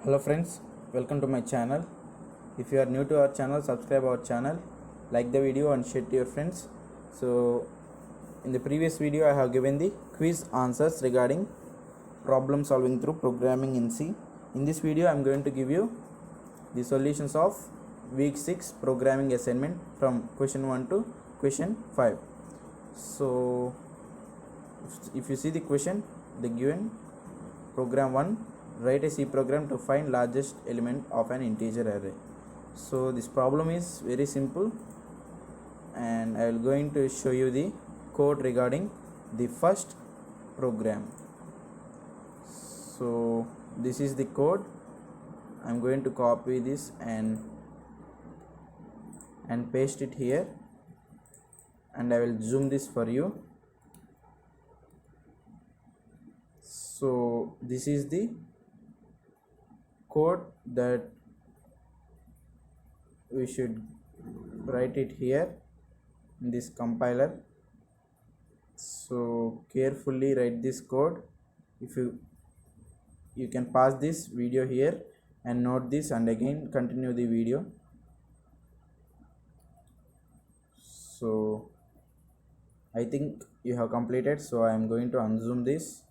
Hello friends, welcome to my channel. If you are new to our channel, subscribe our channel, like the video and share to your friends. So in the previous video I have given the quiz answers regarding problem solving through programming in C. In this video I am going to give you the solutions of week 6 programming assignment from question 1 to question 5. So if you see the question, the given program 1, write a C program to find largest element of an integer array. So this problem is very simple and I will going to show you the code regarding the first program. So this is the code. I am going to copy this and paste it here, and I will zoom this for you. So this is the code that we should write it here in this compiler. So carefully write this code. If you can pause this video here and note this and again continue the video. So I think you have completed, so I am going to unzoom this,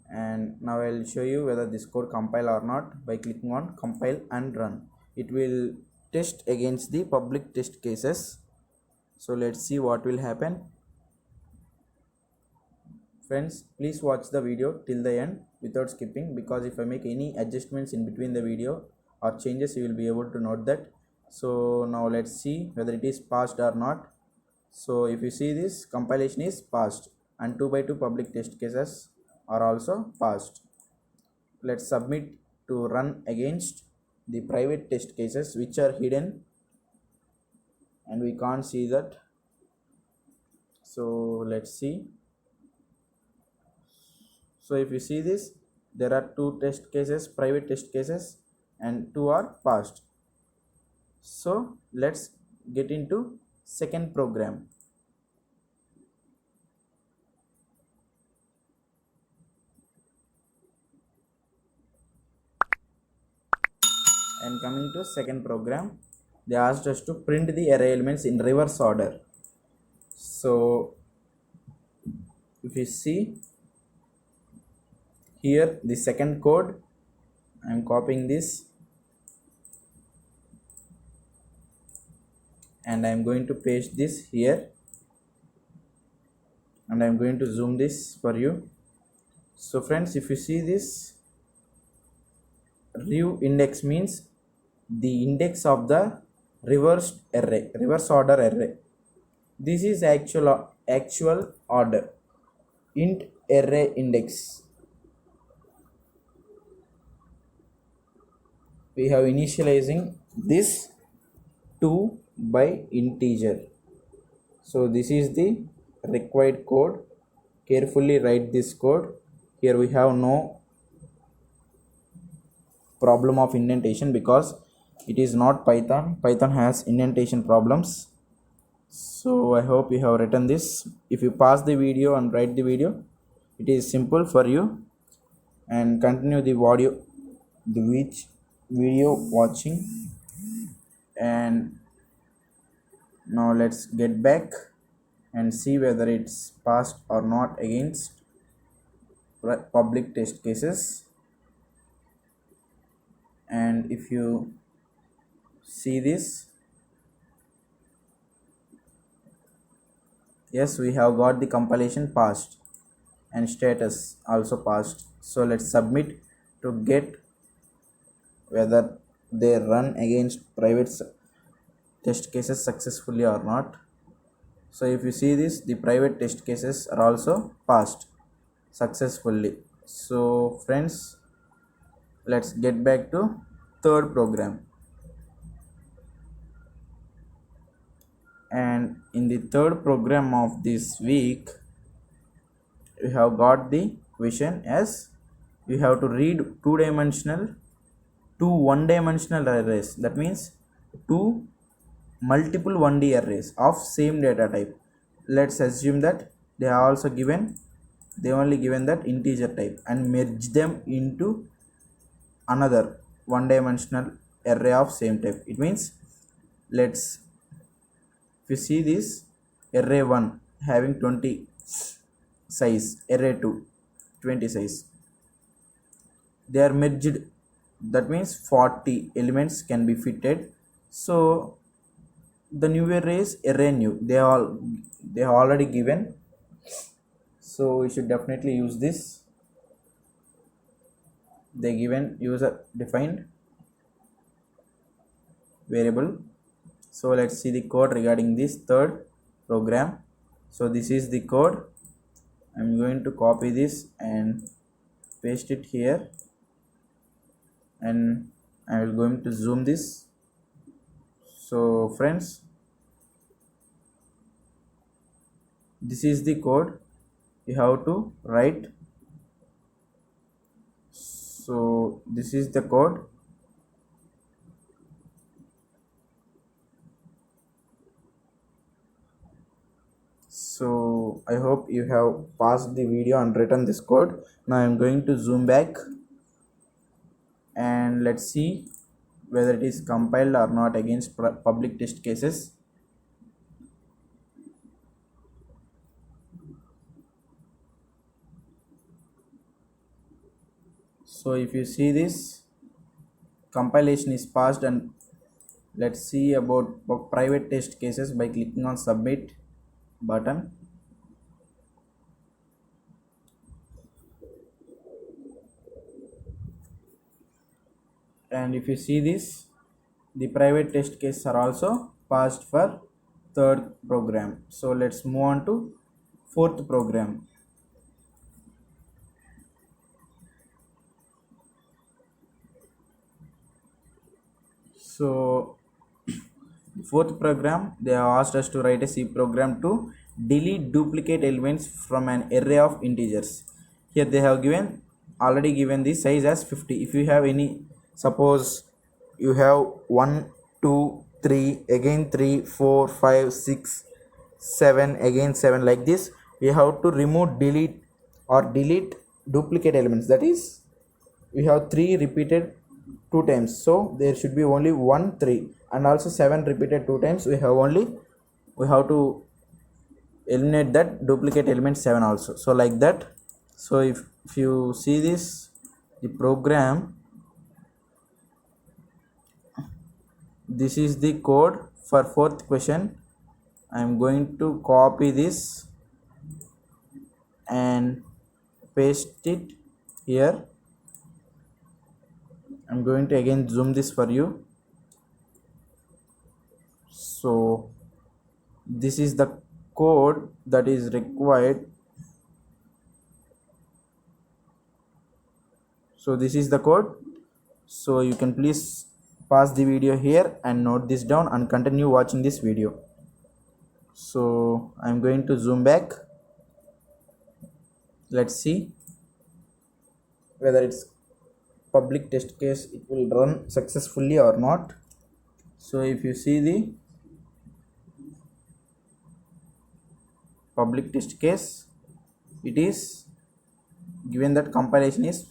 and now I will show you whether this code compile or not by clicking on compile and run. It will test against the public test cases. So let's see what will happen. Friends, please watch the video till the end without skipping, because if I make any adjustments in between the video or changes, you will be able to note that. So now let's see whether it is passed or not. So if you see, this compilation is passed and 2x2 public test cases are also passed. Let's submit to run against the private test cases which are hidden and we can't see that. So let's see. So if you see this, there are two test cases, private test cases, and two are passed. So let's get into second program. And coming to second program, they asked us to print the array elements in reverse order. So if you see here, the second code, I am copying this and I am going to paste this here, and I am going to zoom this for you. So friends, if you see this, rev index means the index of the reverse order array. This is actual order, int array index. We have initializing this 2 by integer. So this is the required code. Carefully write this code. Here we have no problem of indentation because it is not Python. Python has indentation problems. So I hope you have written this. If you pause the video and write the video, it is simple for you, and continue the video watching. And now let's get back and see whether it's passed or not against public test cases. And if you see this, yes, we have got the compilation passed and status also passed. So let's submit to get whether they run against private test cases successfully or not. So if you see this, the private test cases are also passed successfully. So friends, let's get back to third program. And in the third program of this week, we have got the question as we have to read two one-dimensional arrays. That means two multiple 1D arrays of same data type. Let's assume that they are also given, they only given that integer type, and merge them into another one dimensional array of same type. It means, let's, if you see this, array 1 having 20 size, array 2 20 size, they are merged, that means 40 elements can be fitted. So the new array is array new, they are already given, so we should definitely use this. They given user defined variable. So let's see the code regarding this third program. So this is the code. I'm going to copy this and paste it here, and I will going to zoom this. So friends, this is the code you have to write. So this is the code. So I hope you have paused the video and written this code. Now I'm going to zoom back and let's see whether it is compiled or not against public test cases. So if you see this, compilation is passed, and let's see about private test cases by clicking on submit button. And if you see this, the private test cases are also passed for third program. So let's move on to fourth program. So fourth program, they have asked us to write a C program to delete duplicate elements from an array of integers. Here they have already given the size as 50. If you have any, suppose you have 1 2 3 again 3 4 5 6 7 again 7 like this, we have to delete duplicate elements. That is, we have 3 repeated 2 times, so there should be only 1 3, and also 7 repeated 2 times, we have to eliminate that duplicate element 7 also. So like that. So if you see this, the program, this is the code for fourth question. I am going to copy this and paste it here. I'm going to again zoom this for you. So this is the code that is required. So this is the code. So you can please pause the video here and note this down and continue watching this video. So I'm going to zoom back. Let's see whether it's public test case, it will run successfully or not. So if you see the public test case, it is given that compilation is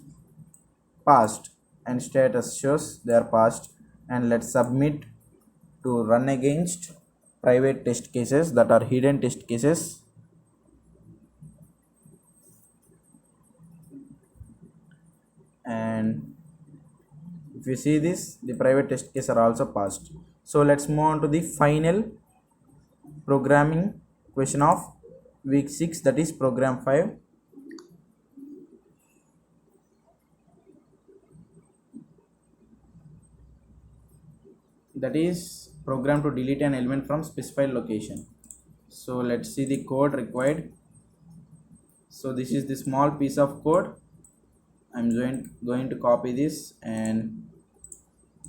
passed and status shows they are passed. And let's submit to run against private test cases, that are hidden test cases. And if you see this, the private test cases are also passed. So let's move on to the final programming question of week 6, that is program 5. That is program to delete an element from specified location. So let's see the code required. So this is the small piece of code. I'm going to copy this and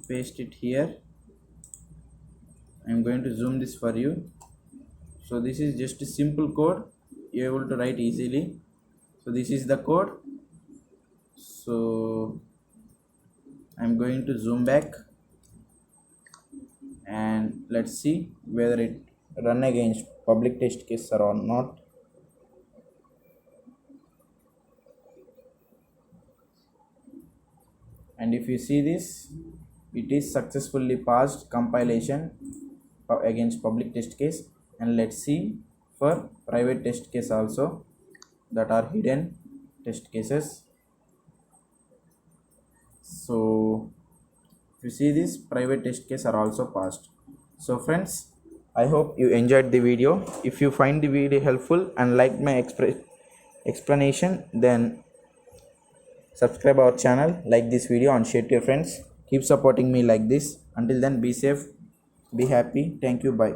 paste it here. I'm going to zoom this for you. So this is just a simple code, you're able to write easily. So this is the code. So I'm going to zoom back and let's see whether it run against public test case or not. And if you see this, it is successfully passed compilation against public test case. And let's see for private test case also, that are hidden test cases. So if you see this, private test case are also passed. So friends, I hope you enjoyed the video. If you find the video helpful and like my explanation, then subscribe our channel, like this video and share to your friends. Keep supporting me like this. Until then, be safe, be happy. Thank you, bye.